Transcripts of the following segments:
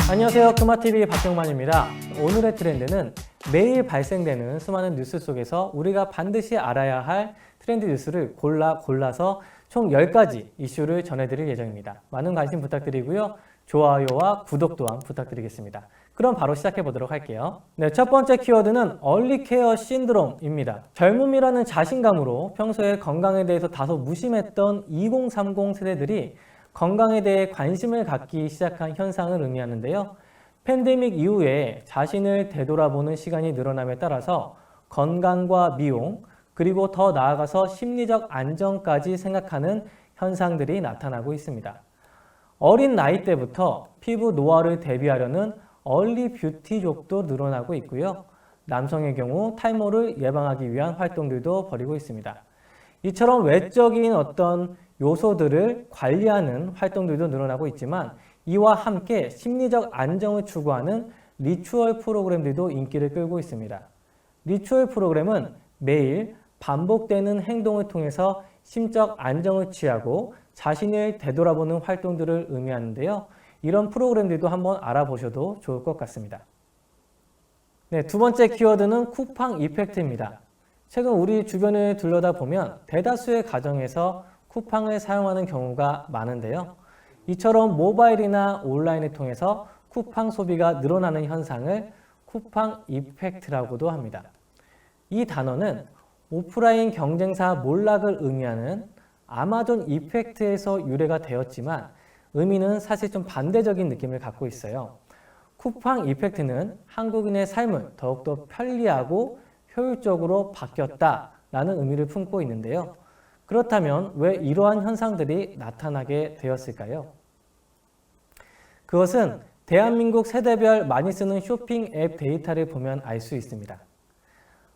안녕하세요. 크마TV 박경만입니다. 오늘의 트렌드는 매일 발생되는 수많은 뉴스 속에서 우리가 반드시 알아야 할 트렌드 뉴스를 골라서 총 10가지 이슈를 전해드릴 예정입니다. 많은 관심 부탁드리고요. 좋아요와 구독 또한 부탁드리겠습니다. 그럼 바로 시작해 보도록 할게요. 네, 첫 번째 키워드는 얼리케어 신드롬입니다. 젊음이라는 자신감으로 평소에 건강에 대해서 다소 무심했던 2030 세대들이 건강에 대해 관심을 갖기 시작한 현상을 의미하는데요. 팬데믹 이후에 자신을 되돌아보는 시간이 늘어남에 따라서 건강과 미용, 그리고 더 나아가서 심리적 안정까지 생각하는 현상들이 나타나고 있습니다. 어린 나이 때부터 피부 노화를 대비하려는 얼리 뷰티족도 늘어나고 있고요. 남성의 경우 탈모를 예방하기 위한 활동들도 벌이고 있습니다. 이처럼 외적인 어떤 요소들을 관리하는 활동들도 늘어나고 있지만 이와 함께 심리적 안정을 추구하는 리추얼 프로그램들도 인기를 끌고 있습니다. 리추얼 프로그램은 매일 반복되는 행동을 통해서 심적 안정을 취하고 자신을 되돌아보는 활동들을 의미하는데요. 이런 프로그램들도 한번 알아보셔도 좋을 것 같습니다. 네, 두 번째 키워드는 쿠팡 이펙트입니다. 최근 우리 주변을 둘러다보면 대다수의 가정에서 쿠팡을 사용하는 경우가 많은데요. 이처럼 모바일이나 온라인을 통해서 쿠팡 소비가 늘어나는 현상을 쿠팡 이펙트라고도 합니다. 이 단어는 오프라인 경쟁사 몰락을 의미하는 아마존 이펙트에서 유래가 되었지만 의미는 사실 좀 반대적인 느낌을 갖고 있어요. 쿠팡 이펙트는 한국인의 삶을 더욱더 편리하고 효율적으로 바뀌었다라는 의미를 품고 있는데요. 그렇다면 왜 이러한 현상들이 나타나게 되었을까요? 그것은 대한민국 세대별 많이 쓰는 쇼핑 앱 데이터를 보면 알 수 있습니다.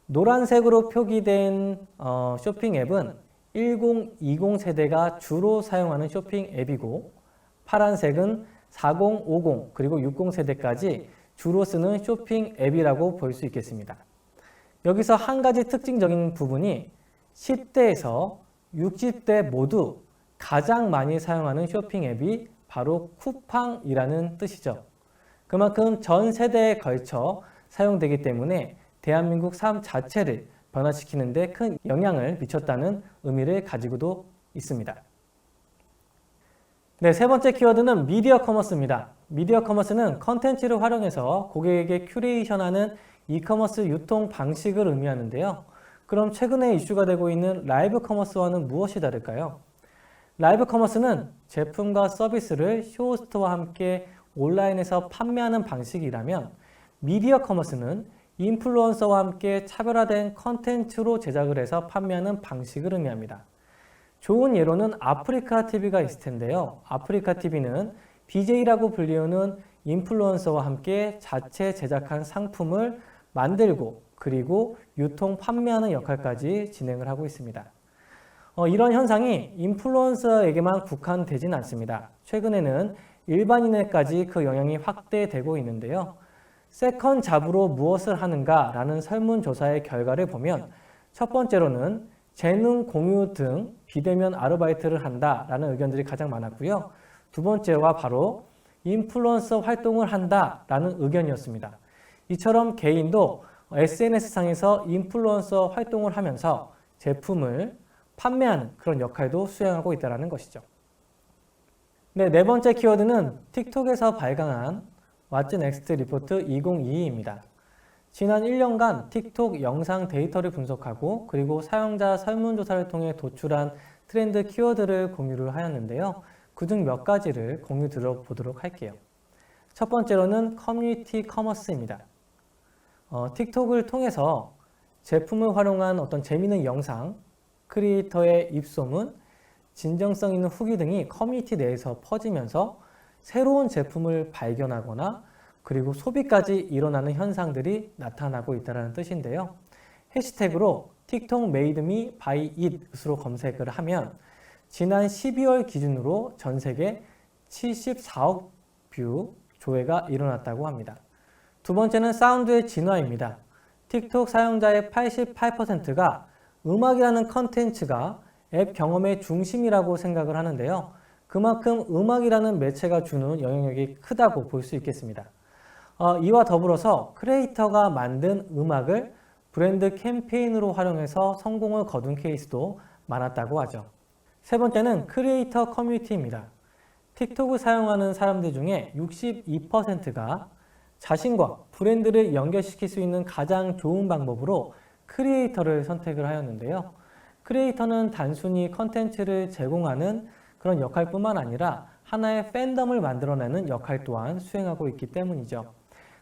노란색으로 표기된 쇼핑 앱은 1020 세대가 주로 사용하는 쇼핑 앱이고 파란색은 40, 50 그리고 60 세대까지 주로 쓰는 쇼핑 앱이라고 볼 수 있겠습니다. 여기서 한 가지 특징적인 부분이 10대에서 60대 모두 가장 많이 사용하는 쇼핑 앱이 바로 쿠팡이라는 뜻이죠. 그만큼 전 세대에 걸쳐 사용되기 때문에 대한민국 삶 자체를 변화시키는 데 큰 영향을 미쳤다는 의미를 가지고도 있습니다. 네, 세 번째 키워드는 미디어 커머스입니다. 미디어 커머스는 컨텐츠를 활용해서 고객에게 큐레이션하는 이커머스 유통 방식을 의미하는데요. 그럼 최근에 이슈가 되고 있는 라이브 커머스와는 무엇이 다를까요? 라이브 커머스는 제품과 서비스를 쇼호스트와 함께 온라인에서 판매하는 방식이라면 미디어 커머스는 인플루언서와 함께 차별화된 컨텐츠로 제작을 해서 판매하는 방식을 의미합니다. 좋은 예로는 아프리카 TV가 있을 텐데요. 아프리카 TV는 BJ라고 불리우는 인플루언서와 함께 자체 제작한 상품을 만들고 그리고 유통, 판매하는 역할까지 진행을 하고 있습니다. 이런 현상이 인플루언서에게만 국한되진 않습니다. 최근에는 일반인에까지 그 영향이 확대되고 있는데요. 세컨 잡으로 무엇을 하는가 라는 설문조사의 결과를 보면 첫 번째로는 재능 공유 등 비대면 아르바이트를 한다 라는 의견들이 가장 많았고요. 두 번째가 바로 인플루언서 활동을 한다 라는 의견이었습니다. 이처럼 개인도 SNS상에서 인플루언서 활동을 하면서 제품을 판매하는 그런 역할도 수행하고 있다는 것이죠. 네, 네 번째 키워드는 틱톡에서 발간한 What's Next 리포트 2022입니다. 지난 1년간 틱톡 영상 데이터를 분석하고 그리고 사용자 설문조사를 통해 도출한 트렌드 키워드를 공유를 하였는데요. 그중 몇 가지를 공유 들어보도록 할게요. 첫 번째로는 커뮤니티 커머스입니다. 틱톡을 통해서 제품을 활용한 어떤 재미있는 영상, 크리에이터의 입소문, 진정성 있는 후기 등이 커뮤니티 내에서 퍼지면서 새로운 제품을 발견하거나 그리고 소비까지 일어나는 현상들이 나타나고 있다는 뜻인데요. 해시태그로 틱톡 made me buy it으로 검색을 하면 지난 12월 기준으로 전 세계 74억 뷰 조회가 일어났다고 합니다. 두 번째는 사운드의 진화입니다. 틱톡 사용자의 88%가 음악이라는 컨텐츠가 앱 경험의 중심이라고 생각을 하는데요. 그만큼 음악이라는 매체가 주는 영향력이 크다고 볼 수 있겠습니다. 이와 더불어서 크리에이터가 만든 음악을 브랜드 캠페인으로 활용해서 성공을 거둔 케이스도 많았다고 하죠. 세 번째는 크리에이터 커뮤니티입니다. 틱톡을 사용하는 사람들 중에 62%가 자신과 브랜드를 연결시킬 수 있는 가장 좋은 방법으로 크리에이터를 선택을 하였는데요. 크리에이터는 단순히 컨텐츠를 제공하는 그런 역할뿐만 아니라 하나의 팬덤을 만들어내는 역할 또한 수행하고 있기 때문이죠.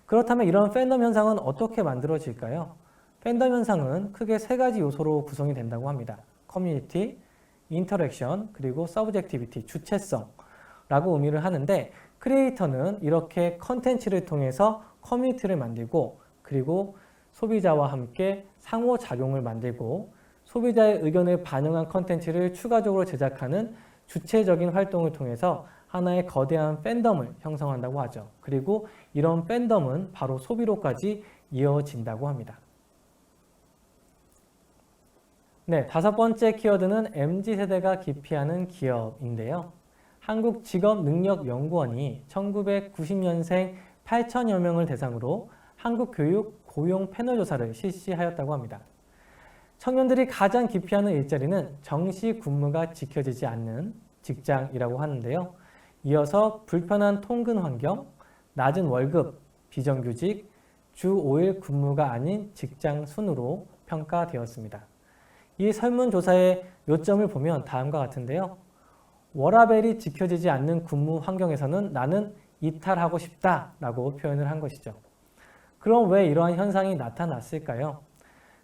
그렇다면 이런 팬덤 현상은 어떻게 만들어질까요? 팬덤 현상은 크게 세 가지 요소로 구성이 된다고 합니다. 커뮤니티, 인터랙션, 그리고 서브젝티비티, 주체성라고 의미를 하는데 크리에이터는 이렇게 컨텐츠를 통해서 커뮤니티를 만들고 그리고 소비자와 함께 상호작용을 만들고 소비자의 의견을 반영한 컨텐츠를 추가적으로 제작하는 주체적인 활동을 통해서 하나의 거대한 팬덤을 형성한다고 하죠. 그리고 이런 팬덤은 바로 소비로까지 이어진다고 합니다. 네, 다섯 번째 키워드는 MZ세대가 기피하는 기업인데요. 한국직업능력연구원이 1990년생 8천여 명을 대상으로 한국교육 고용 패널 조사를 실시하였다고 합니다. 청년들이 가장 기피하는 일자리는 정시 근무가 지켜지지 않는 직장이라고 하는데요. 이어서 불편한 통근 환경, 낮은 월급, 비정규직, 주 5일 근무가 아닌 직장 순으로 평가되었습니다. 이 설문조사의 요점을 보면 다음과 같은데요. 워라밸이 지켜지지 않는 근무 환경에서는 나는 이탈하고 싶다라고 표현을 한 것이죠. 그럼 왜 이러한 현상이 나타났을까요?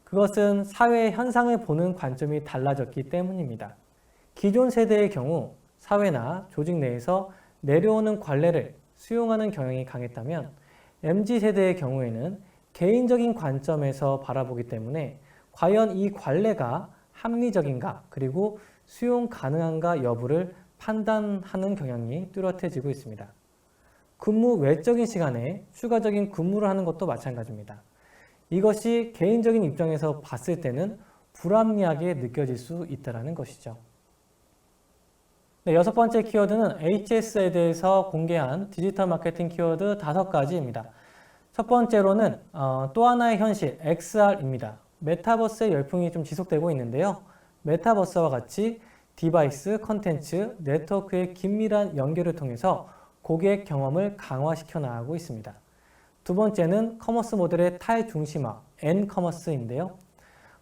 그것은 사회의 현상을 보는 관점이 달라졌기 때문입니다. 기존 세대의 경우 사회나 조직 내에서 내려오는 관례를 수용하는 경향이 강했다면 MZ세대의 경우에는 개인적인 관점에서 바라보기 때문에 과연 이 관례가 합리적인가 그리고 수용 가능한가 여부를 판단하는 경향이 뚜렷해지고 있습니다. 근무 외적인 시간에 추가적인 근무를 하는 것도 마찬가지입니다. 이것이 개인적인 입장에서 봤을 때는 불합리하게 느껴질 수 있다는 것이죠. 네, 여섯 번째 키워드는 HS에 대해서 공개한 디지털 마케팅 키워드 5가지입니다. 첫 번째로는 또 하나의 현실, XR입니다. 메타버스의 열풍이 좀 지속되고 있는데요. 메타버스와 같이 디바이스, 컨텐츠, 네트워크의 긴밀한 연결을 통해서 고객 경험을 강화시켜 나가고 있습니다. 두 번째는 커머스 모델의 탈중심화, N커머스인데요.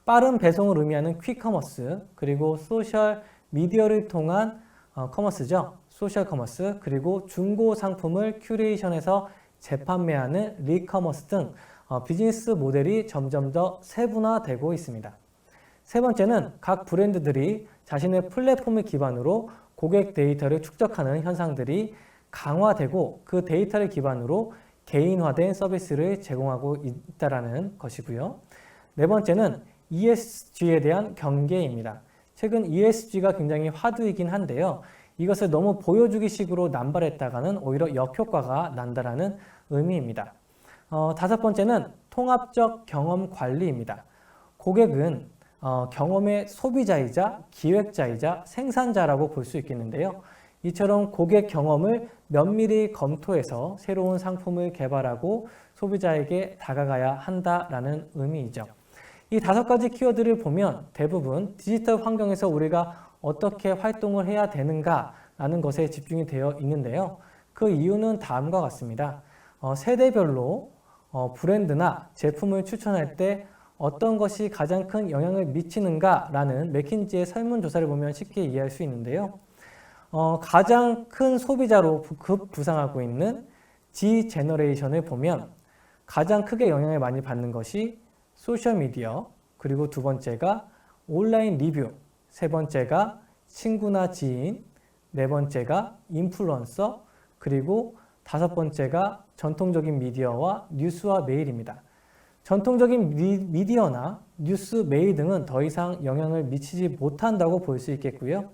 빠른 배송을 의미하는 퀵커머스, 그리고 소셜 미디어를 통한 커머스죠. 소셜 커머스, 그리고 중고 상품을 큐레이션해서 재판매하는 리커머스 등 비즈니스 모델이 점점 더 세분화되고 있습니다. 세 번째는 각 브랜드들이 자신의 플랫폼을 기반으로 고객 데이터를 축적하는 현상들이 강화되고 그 데이터를 기반으로 개인화된 서비스를 제공하고 있다는 것이고요. 네 번째는 ESG에 대한 경계입니다. 최근 ESG가 굉장히 화두이긴 한데요. 이것을 너무 보여주기 식으로 남발했다가는 오히려 역효과가 난다라는 의미입니다. 다섯 번째는 통합적 경험 관리입니다. 고객은 경험의 소비자이자 기획자이자 생산자라고 볼 수 있겠는데요. 이처럼 고객 경험을 면밀히 검토해서 새로운 상품을 개발하고 소비자에게 다가가야 한다라는 의미이죠. 이 5가지 키워드를 보면 대부분 디지털 환경에서 우리가 어떻게 활동을 해야 되는가라는 것에 집중이 되어 있는데요. 그 이유는 다음과 같습니다. 세대별로 브랜드나 제품을 추천할 때 어떤 것이 가장 큰 영향을 미치는가라는 맥킨지의 설문조사를 보면 쉽게 이해할 수 있는데요. 가장 큰 소비자로 급부상하고 있는 Z 제너레이션을 보면 가장 크게 영향을 많이 받는 것이 소셜미디어, 그리고 두 번째가 온라인 리뷰, 세 번째가 친구나 지인, 네 번째가 인플루언서, 그리고 다섯 번째가 전통적인 미디어와 뉴스와 메일입니다. 전통적인 미디어나 뉴스, 메일 등은 더 이상 영향을 미치지 못한다고 볼 수 있겠고요.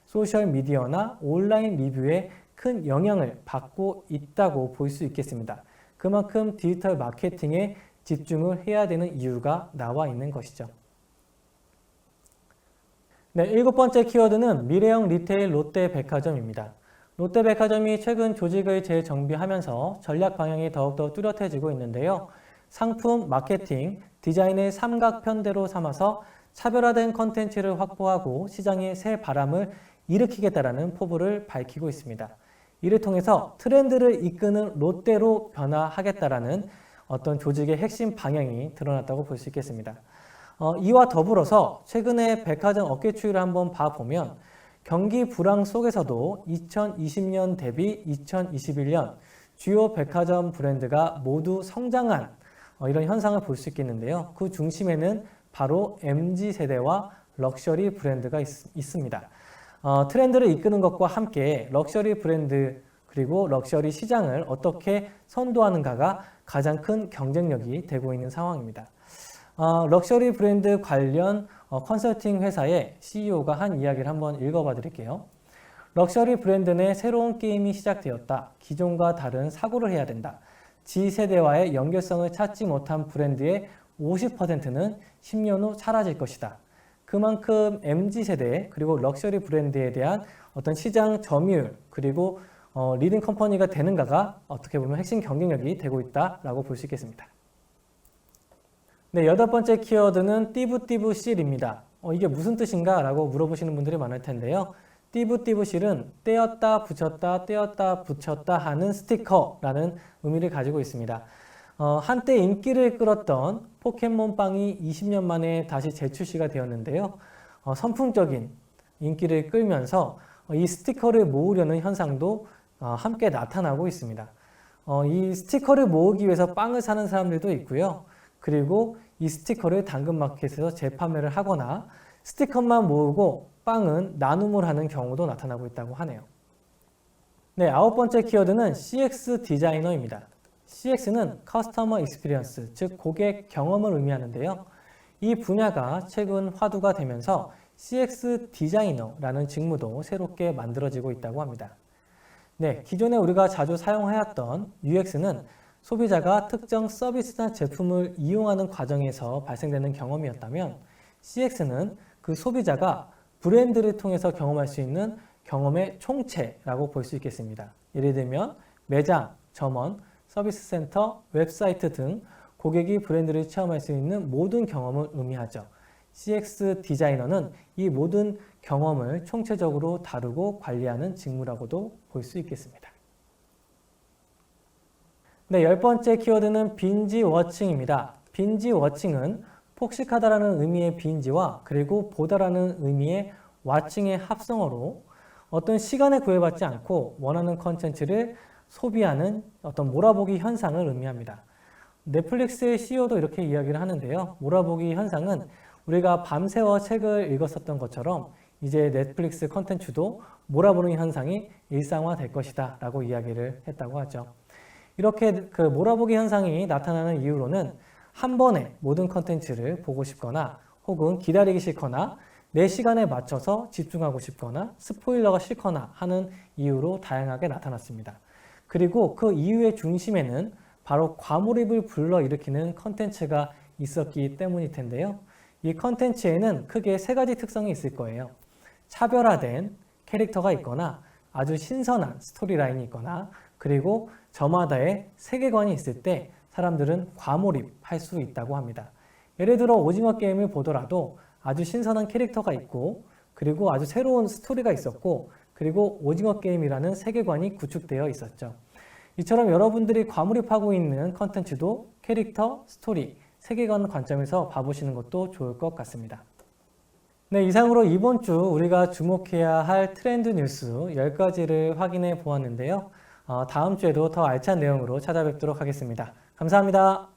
소셜미디어나 온라인 리뷰에 큰 영향을 받고 있다고 볼 수 있겠습니다. 그만큼 디지털 마케팅에 집중을 해야 되는 이유가 나와 있는 것이죠. 네, 7번째 키워드는 미래형 리테일 롯데백화점입니다. 롯데백화점이 최근 조직을 재정비하면서 전략 방향이 더욱더 뚜렷해지고 있는데요. 상품, 마케팅, 디자인을 삼각편대로 삼아서 차별화된 컨텐츠를 확보하고 시장에 새 바람을 일으키겠다라는 포부를 밝히고 있습니다. 이를 통해서 트렌드를 이끄는 롯데로 변화하겠다라는 어떤 조직의 핵심 방향이 드러났다고 볼 수 있겠습니다. 이와 더불어서 최근에 백화점 업계 추이를 한번 봐보면 경기 불황 속에서도 2020년 대비 2021년 주요 백화점 브랜드가 모두 성장한 이런 현상을 볼 수 있겠는데요. 그 중심에는 바로 MZ세대와 럭셔리 브랜드가 있습니다. 트렌드를 이끄는 것과 함께 럭셔리 브랜드 그리고 럭셔리 시장을 어떻게 선도하는가가 가장 큰 경쟁력이 되고 있는 상황입니다. 럭셔리 브랜드 관련 컨설팅 회사의 CEO가 한 이야기를 한번 읽어봐 드릴게요. 럭셔리 브랜드 내 새로운 게임이 시작되었다. 기존과 다른 사고를 해야 된다. G세대와의 연결성을 찾지 못한 브랜드의 50%는 10년 후 사라질 것이다. 그만큼 MZ세대 그리고 럭셔리 브랜드에 대한 어떤 시장 점유율 그리고 리딩 컴퍼니가 되는가가 어떻게 보면 핵심 경쟁력이 되고 있다라고 볼 수 있겠습니다. 네, 여덟 번째 키워드는 띠부띠부실입니다. 이게 무슨 뜻인가? 라고 물어보시는 분들이 많을 텐데요. 띠부띠부실은 떼었다 붙였다 떼었다 붙였다 하는 스티커라는 의미를 가지고 있습니다. 한때 인기를 끌었던 포켓몬빵이 20년 만에 다시 재출시가 되었는데요. 선풍적인 인기를 끌면서 이 스티커를 모으려는 현상도 함께 나타나고 있습니다. 이 스티커를 모으기 위해서 빵을 사는 사람들도 있고요. 그리고 이 스티커를 당근마켓에서 재판매를 하거나 스티커만 모으고 빵은 나눔을 하는 경우도 나타나고 있다고 하네요. 네, 아홉 번째 키워드는 CX 디자이너입니다. CX는 커스터머 익스피리언스, 즉 고객 경험을 의미하는데요. 이 분야가 최근 화두가 되면서 CX 디자이너라는 직무도 새롭게 만들어지고 있다고 합니다. 네, 기존에 우리가 자주 사용하였던 UX는 소비자가 특정 서비스나 제품을 이용하는 과정에서 발생되는 경험이었다면 CX는 그 소비자가 브랜드를 통해서 경험할 수 있는 경험의 총체라고 볼 수 있겠습니다. 예를 들면 매장, 점원, 서비스 센터, 웹사이트 등 고객이 브랜드를 체험할 수 있는 모든 경험을 의미하죠. CX 디자이너는 이 모든 경험을 총체적으로 다루고 관리하는 직무라고도 볼 수 있겠습니다. 네, 열 번째 키워드는 빈지 워칭입니다. 빈지 워칭은 폭식하다라는 의미의 빈지와 그리고 보다라는 의미의 와칭의 합성어로 어떤 시간에 구애받지 않고 원하는 컨텐츠를 소비하는 어떤 몰아보기 현상을 의미합니다. 넷플릭스의 CEO도 이렇게 이야기를 하는데요. 몰아보기 현상은 우리가 밤새워 책을 읽었었던 것처럼 이제 넷플릭스 컨텐츠도 몰아보는 현상이 일상화될 것이다 라고 이야기를 했다고 하죠. 이렇게 그 몰아보기 현상이 나타나는 이유로는 한 번에 모든 컨텐츠를 보고 싶거나 혹은 기다리기 싫거나 내 시간에 맞춰서 집중하고 싶거나 스포일러가 싫거나 하는 이유로 다양하게 나타났습니다. 그리고 그 이유의 중심에는 바로 과몰입을 불러일으키는 컨텐츠가 있었기 때문일 텐데요. 이 컨텐츠에는 크게 세 가지 특성이 있을 거예요. 차별화된 캐릭터가 있거나 아주 신선한 스토리라인이 있거나 그리고 저마다의 세계관이 있을 때 사람들은 과몰입할 수 있다고 합니다. 예를 들어 오징어 게임을 보더라도 아주 신선한 캐릭터가 있고 그리고 아주 새로운 스토리가 있었고 그리고 오징어 게임이라는 세계관이 구축되어 있었죠. 이처럼 여러분들이 과몰입하고 있는 컨텐츠도 캐릭터, 스토리, 세계관 관점에서 봐보시는 것도 좋을 것 같습니다. 네, 이상으로 이번 주 우리가 주목해야 할 트렌드 뉴스 10가지를 확인해 보았는데요. 다음 주에도 더 알찬 내용으로 찾아뵙도록 하겠습니다. 감사합니다.